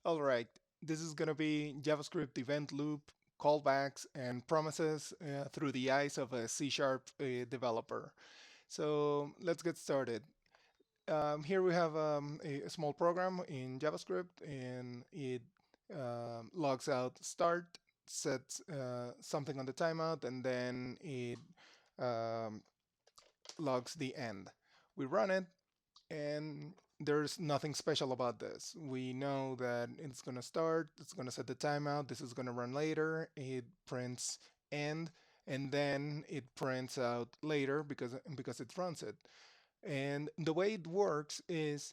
All right, this is going to be JavaScript event loop, callbacks, and promises through the eyes of a C-sharp developer. So let's get started. Here we have a small program in JavaScript, and it logs out start, sets something on the timeout, and then it um, logs the end. We run it, and there's nothing special about this. We know that it's going to start, it's going to set the timeout, this is going to run later, it prints end, and then it prints out later because it runs it. And the way it works is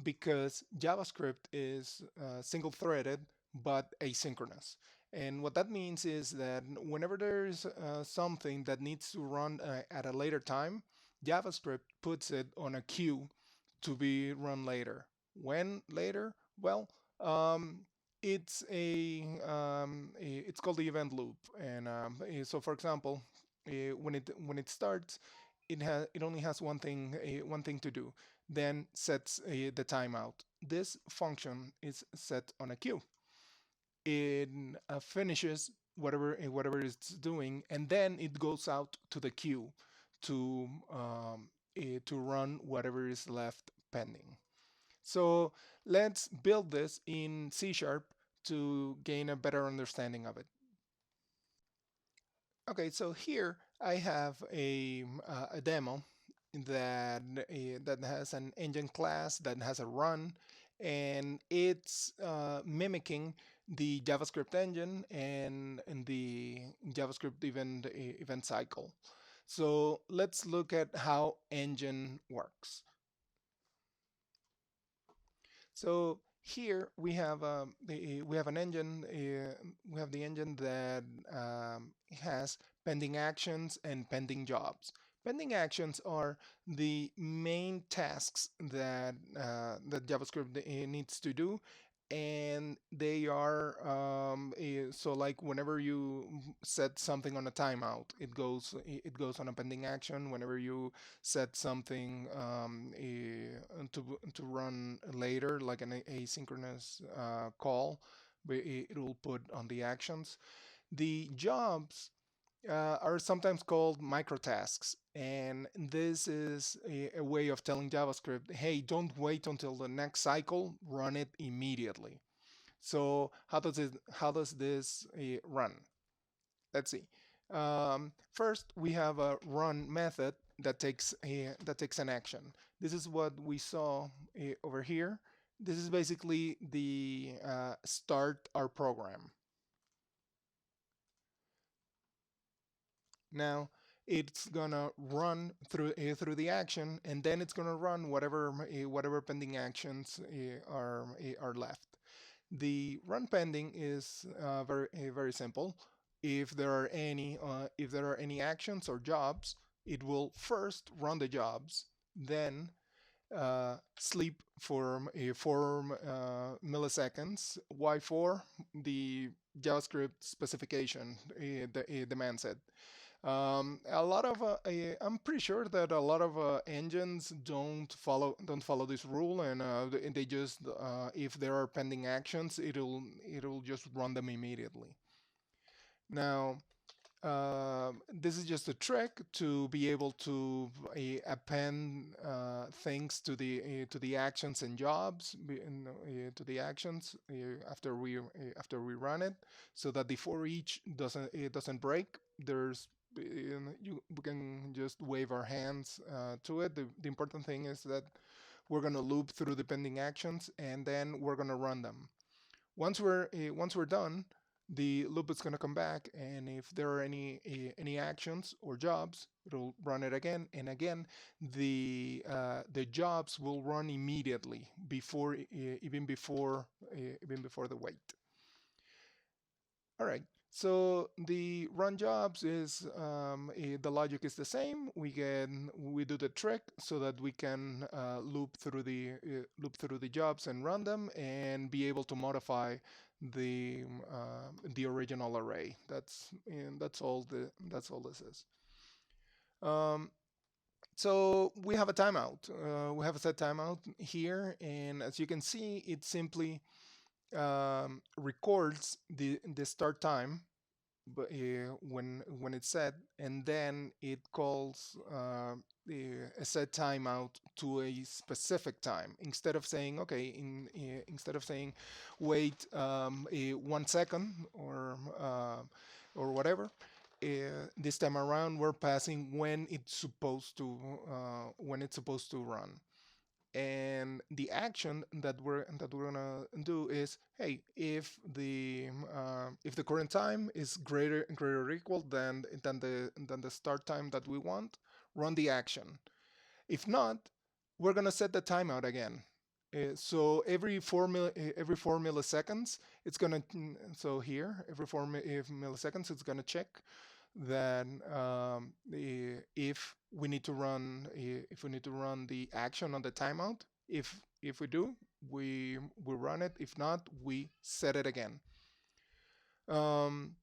because JavaScript is single-threaded but asynchronous. And what that means is that whenever there's something that needs to run at a later time, JavaScript puts it on a queue to be run later. When later? Well, um, it's called the event loop, and so for example, when it starts, it only has one thing to do. Then sets the timeout. This function is set on a queue. It finishes whatever it's doing, and then it goes out to the queue to to run whatever is left pending. So let's build this in C Sharp to gain a better understanding of it. Okay, so here I have a demo that has an engine class that has a run, and it's mimicking the JavaScript engine and the JavaScript event cycle. So let's look at how engine works. So here we have an engine. We have the engine that has pending actions and pending jobs. Pending actions are the main tasks that JavaScript needs to do, and they are so like whenever you set something on a timeout, it goes on a pending action. Whenever you set something to run later, like an asynchronous call, it will put on the actions. The jobs are sometimes called microtasks, and this is a way of telling JavaScript, hey, don't wait until the next cycle, run it immediately. So how does this run? Let's see. First, we have a run method that takes an action. This is what we saw over here. This is basically the start our program. Now it's gonna run through the action, and then it's gonna run whatever pending actions are left. The run pending is very simple. If there are any actions or jobs, it will first run the jobs, then sleep for 4 milliseconds. Why 4? The JavaScript specification demands it. A lot of I'm pretty sure that a lot of engines don't follow this rule, and they just if there are pending actions, it'll just run them immediately. Now, this is just a trick to be able to append things to the actions and jobs to the actions after we run it, so that the for each doesn't break. There's we can just wave our hands to it. The important thing is that we're going to loop through the pending actions, and then we're going to run them. Once we're done, the loop is going to come back, and if there are any actions or jobs, it'll run it again and again. The jobs will run immediately even before the wait. All right. So the run jobs is the logic is the same. We do the trick so that we can loop through the jobs and run them and be able to modify the original array. That's all this is. Um, so we have a timeout. We have a set timeout here, and as you can see, it simply records the start time, but when it's set, and then it calls a set timeout to a specific time instead of saying okay instead of saying wait 1 second or whatever. This time around, we're passing when it's supposed to run, and the action that we're gonna do is, hey, if the current time is greater or equal than the start time that we want, run the action. If not, we're gonna set the timeout again. So every 4 milliseconds, it's gonna so here every milliseconds it's gonna check that if we need to run the action on the timeout. If we do, we run it. If not, we set it again. Um,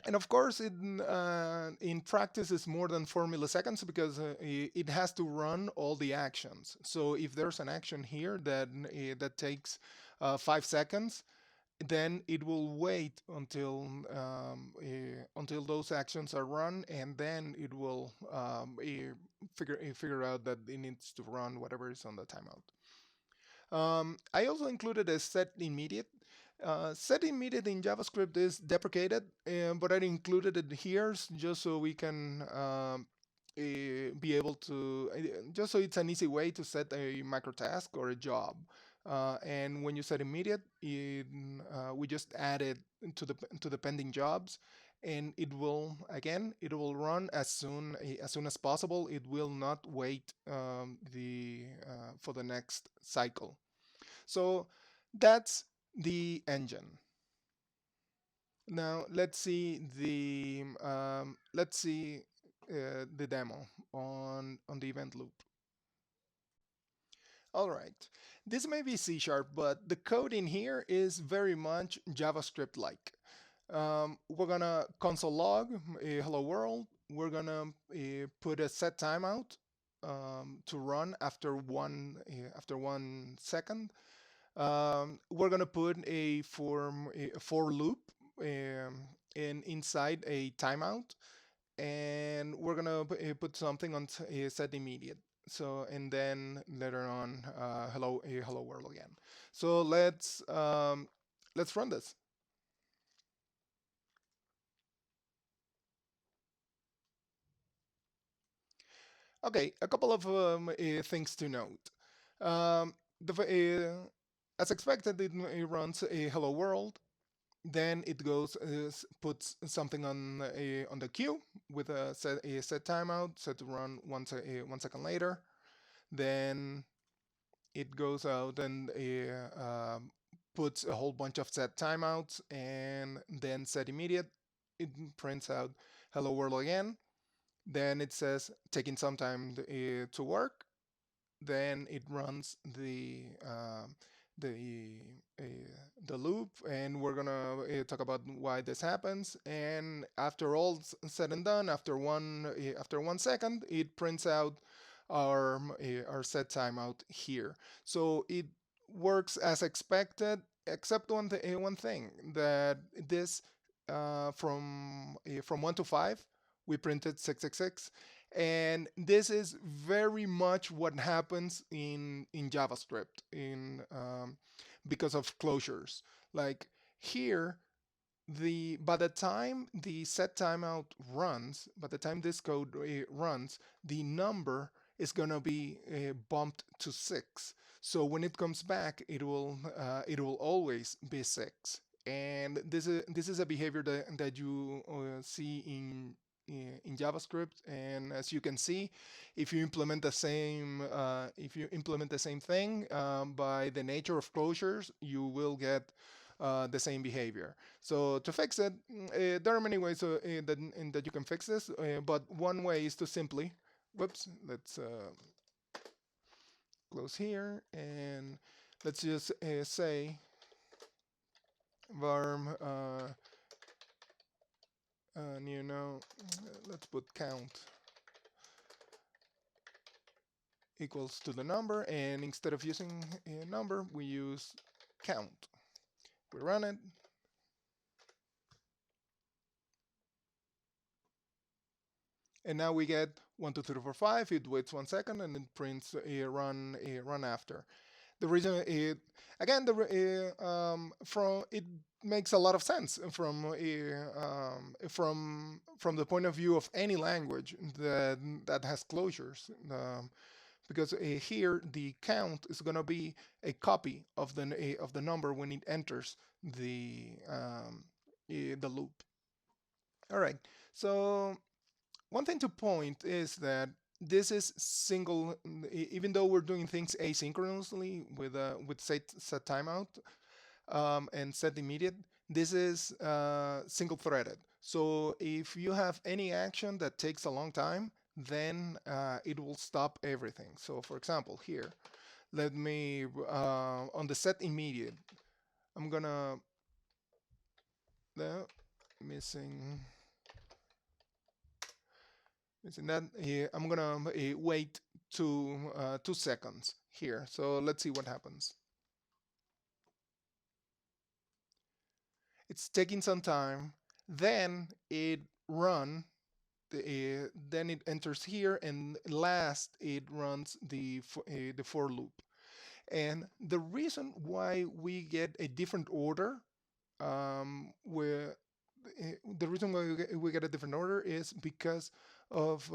and of course, in practice, it's more than 4 milliseconds because it has to run all the actions. So if there's an action here that takes 5 seconds, then it will wait until those actions are run, and then it will figure out that it needs to run whatever is on the timeout. I also included a set immediate. Set immediate in JavaScript is deprecated, but I included it here just so we can be able to, just so it's an easy way to set a micro task or a job. And when you set immediate, we just add it to the pending jobs, and it will run as soon as possible. It will not wait the for the next cycle. So that's the engine. Now let's see the demo on the event loop. All right, this may be C sharp, but the code in here is very much JavaScript like. We're gonna console log hello world. We're gonna put a set timeout to run after 1 second. We're gonna put a for loop inside a timeout, and we're gonna put something on set immediate. So and then later on, hello world again. So let's run this. Okay, a couple of things to note. As expected, it runs a hello world. Then it goes puts something on the queue with a set timeout set to run 1 second later. Then it goes out and puts a whole bunch of set timeouts, and then set immediate. It prints out hello world again. Then it says taking some time to work. Then it runs the uh, the loop, and we're gonna talk about why this happens. And after all said and done, after 1 second, it prints out our set timeout here. So it works as expected, except one thing, that this from 1 to 5 we printed 666, and this is very much what happens in JavaScript in because of closures. Like here, the by the time the set timeout runs, by the time this code runs, the number is gonna be bumped to 6. So when it comes back, it will always be 6. And this is a behavior that you see in JavaScript. And as you can see, if you implement the same thing, by the nature of closures, you will get the same behavior. So to fix it, there are many ways that you can fix this, but one way is to simply, whoops, let's close here, and let's just say varm let's put count equals to the number, and instead of using a number, we use count. We run it, and now we get 1, 2, 3, 4, 5. It waits 1 second and it prints a run after. The reason it again the from it makes a lot of sense from the point of view of any language that has closures. Because here the count is going to be a copy of the number when it enters the loop. All right. So one thing to point is that this is single, even though we're doing things asynchronously with set timeout and set immediate. This is single threaded. So if you have any action that takes a long time, then it will stop everything. So for example, here, let me on the set immediate, I'm gonna the missing missing that. I'm gonna wait 2 seconds here. So let's see what happens. It's taking some time. Then it run. Then it enters here, and last it runs the for loop. And the reason why we get a different order, where the reason why we get a different order is because of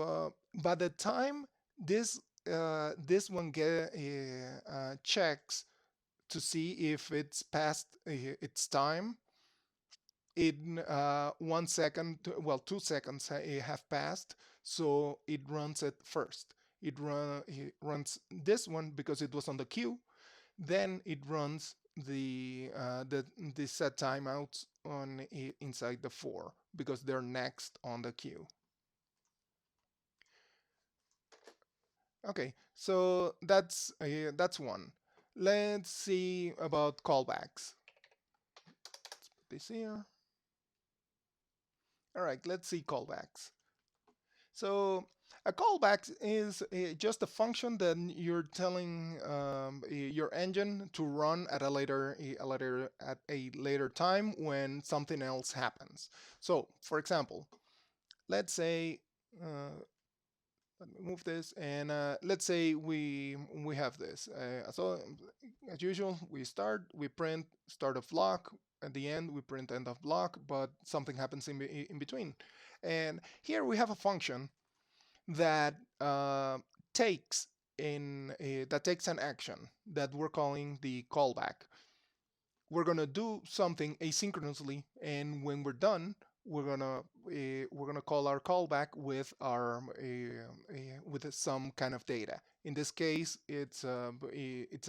by the time this one checks to see if it's past its time in 1 second, well, 2 seconds have passed, so it runs it first. It runs this one because it was on the queue. Then it runs the set timeouts on inside the for because they're next on the queue. Okay, so that's one. Let's see about callbacks. Let's put this here. All right, let's see callbacks. So a callback is just a function that you're telling your engine to run at a later time when something else happens. So, for example, let's say let me move this, and let's say we have this. So as usual, we print start of block. At the end, we print end of block, but something happens in between. And here we have a function that takes an action that we're calling the callback. We're gonna do something asynchronously, and when we're done, we're gonna call our callback with some kind of data. In this case, it's a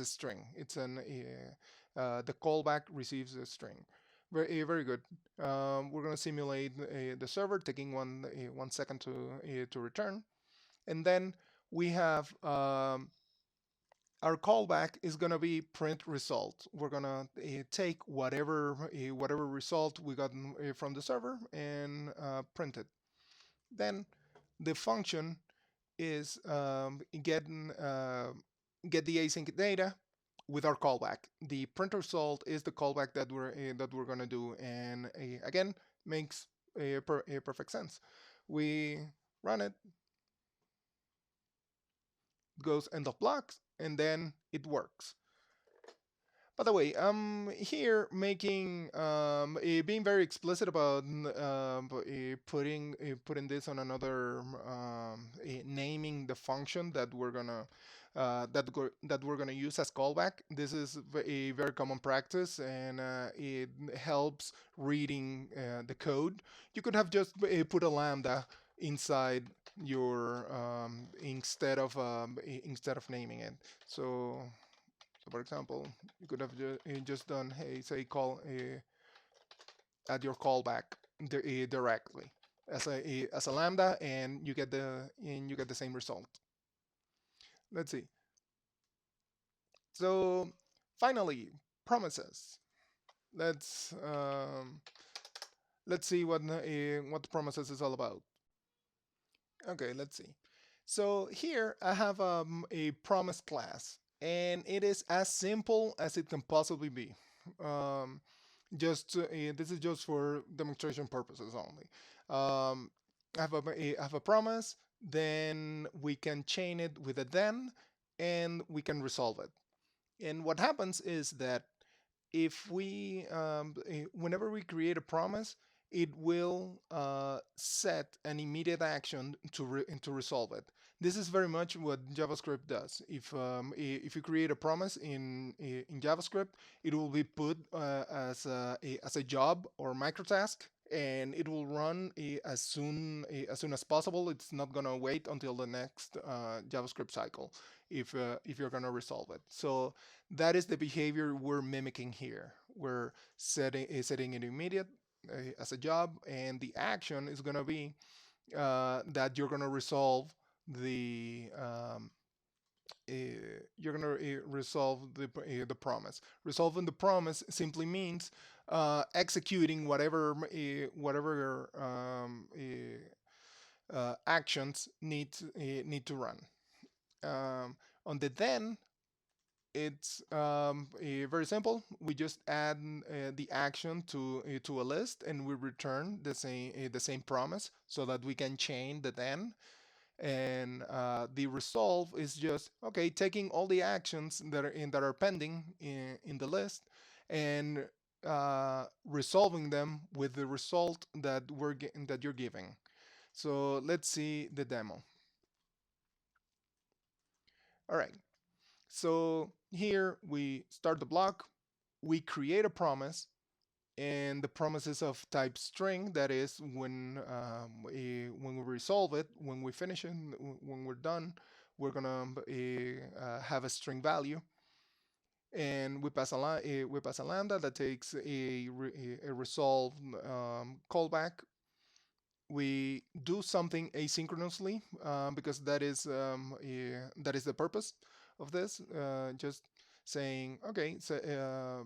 string. The callback receives a string. Very good. We're gonna simulate the server taking 1 second to return, and then we have our callback is going to be print result. We're going to take whatever result we got from the server and print it. Then the function is get the async data with our callback. The print result is the callback that we're going to do, and again makes a perfect sense. We run it, goes end of blocks, and then it works. By the way, I'm here being very explicit about putting this on another naming the function that we're gonna use as callback. This is a very common practice, and it helps reading the code. You could have just put a lambda inside your instead of naming it. So for example, you could have just done, hey, say call add your callback directly as a lambda, and you get the same result. Let's see. So finally, promises. Let's um, let's see what promises is all about. Okay, let's see. So here I have a promise class, and it is as simple as it can possibly be. Um, Just this is just for demonstration purposes only. I have a promise, then we can chain it with a then, and we can resolve it. And what happens is that if we whenever we create a promise, it will set an immediate action to resolve it. This is very much what JavaScript does. If you create a promise in JavaScript, it will be put as a job or microtask, and it will run as soon as possible. It's not gonna wait until the next JavaScript cycle if you're gonna resolve it. So that is the behavior we're mimicking here. We're setting it immediate as a job, and the action is going to be that you're going to resolve the uh, resolve the promise. Resolving the promise simply means executing whatever actions need to run. On the then, it's very simple. We just add the action to a list, and we return the same promise so that we can chain the then. And the resolve is just okay, taking all the actions that are pending in the list, and resolving them with the result that you're giving. So let's see the demo. All right. So here we start the block, we create a promise, and the promise is of type string. That is, when we resolve it, when we finish it, when we're done, we're gonna have a string value, and we pass a lambda that takes a resolve callback. We do something asynchronously because that is the purpose of this. Just saying, okay, so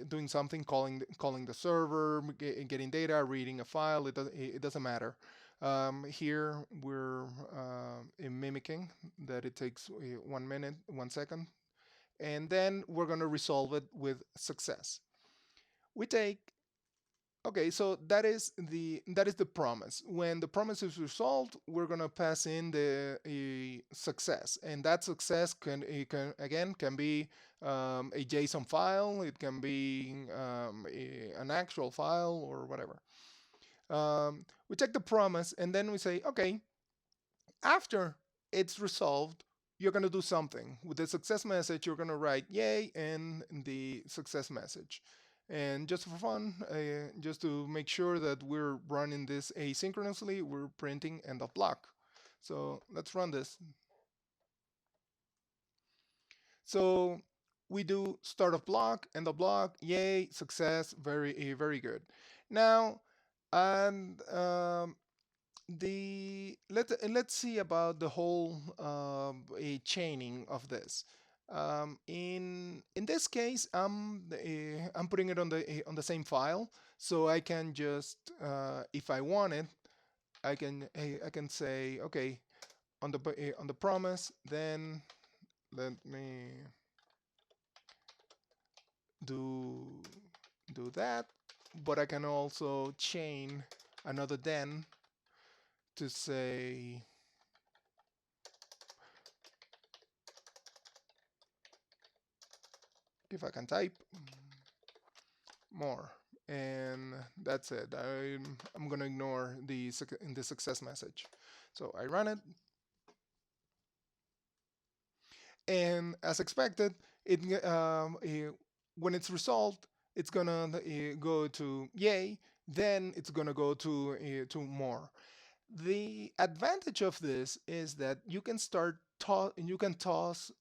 doing something, calling the server, getting data, reading a file. It doesn't matter. Here we're mimicking that it takes 1 minute, 1 second, and then we're going to resolve it with success. We take Okay, so that is the promise. When the promise is resolved, we're gonna pass in the a success, and that success can be a JSON file, it can be an actual file or whatever. We take the promise, and then we say, okay, after it's resolved, you're going to do something. With the success message, you're going to write yay and the success message. And just for fun, just to make sure that we're running this asynchronously, we're printing end of block. So let's run this. So we do start of block, end of block, yay, success, very good. Now, and let's see about the whole a chaining of this. In this case, I'm putting it on the same file, so I can just if I want it, I can say okay on the promise. Then let me do that, but I can also chain another then to say if I can type more, and that's it. I'm gonna ignore the success message. So I run it, and as expected, when it's resolved, it's gonna go to yay. Then it's gonna go to more. The advantage of this is that you can toss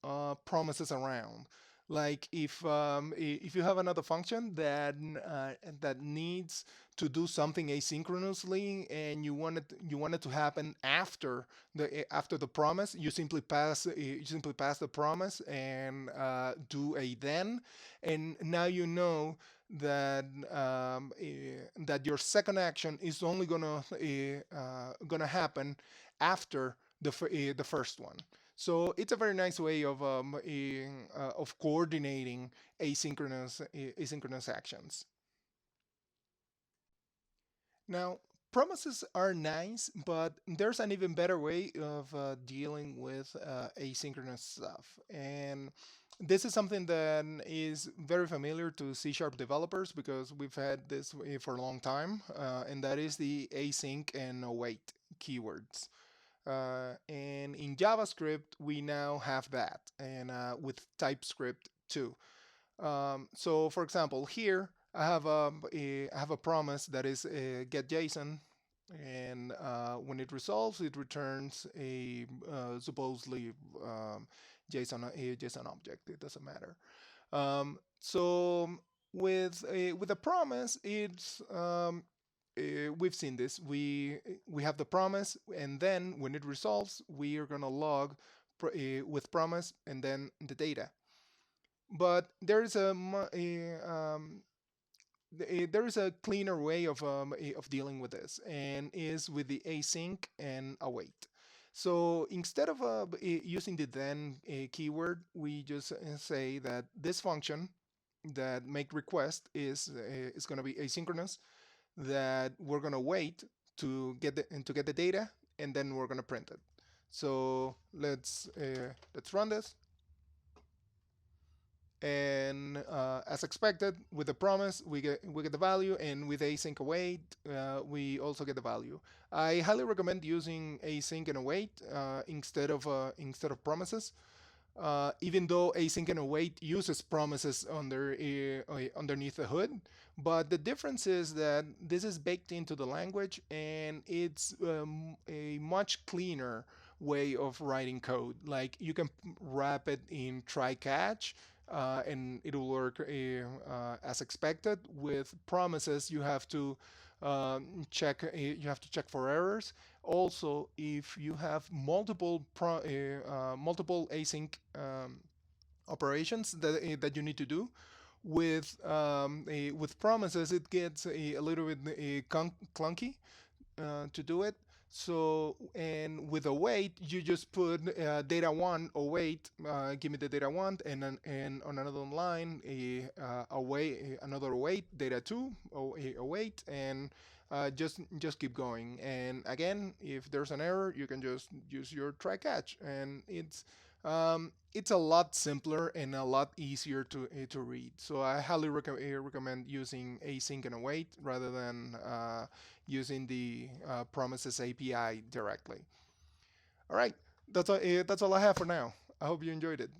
promises around. Like if you have another function that needs to do something asynchronously, and you want it to happen after the promise, you simply pass the promise and do a then, and now you know that that your second action is only gonna happen after the first one. So it's a very nice way of coordinating asynchronous actions. Now, promises are nice, but there's an even better way of dealing with asynchronous stuff. And this is something that is very familiar to C Sharp developers because we've had this for a long time, and that is the async and await keywords. And in JavaScript, we now have that, and with TypeScript too. So, for example, here I have a promise that is get JSON, and when it resolves, it returns a supposedly a JSON object. It doesn't matter. So with a promise, it's we've seen this. We have the promise, and then when it resolves, we are gonna log with promise and then the data. But there is a cleaner way of dealing with this, and is with the async and await. So instead of using the then keyword, we just say that this function that make request is going to be asynchronous. That we're going to wait to get the data, and then we're going to print it. So let's run this. And as expected, with the promise, we get the value, and with async await, we also get the value. I highly recommend using async and await instead of promises, even though async and await uses promises underneath the hood. But the difference is that this is baked into the language, and it's a much cleaner way of writing code. Like you can wrap it in try catch. And it will work as expected. With promises, you have to check for errors. Also, if you have multiple async operations that you need to do with promises, it gets a little bit clunky to do it. So, and with await, you just put data one await, give me the data one, and on another line await another await data two await, and just keep going. And again, if there's an error, you can just use your try catch, and it's a lot simpler and a lot easier to read. So I highly recommend using async and await rather than using the Promises API directly. All right, that's all I have for now. I hope you enjoyed it.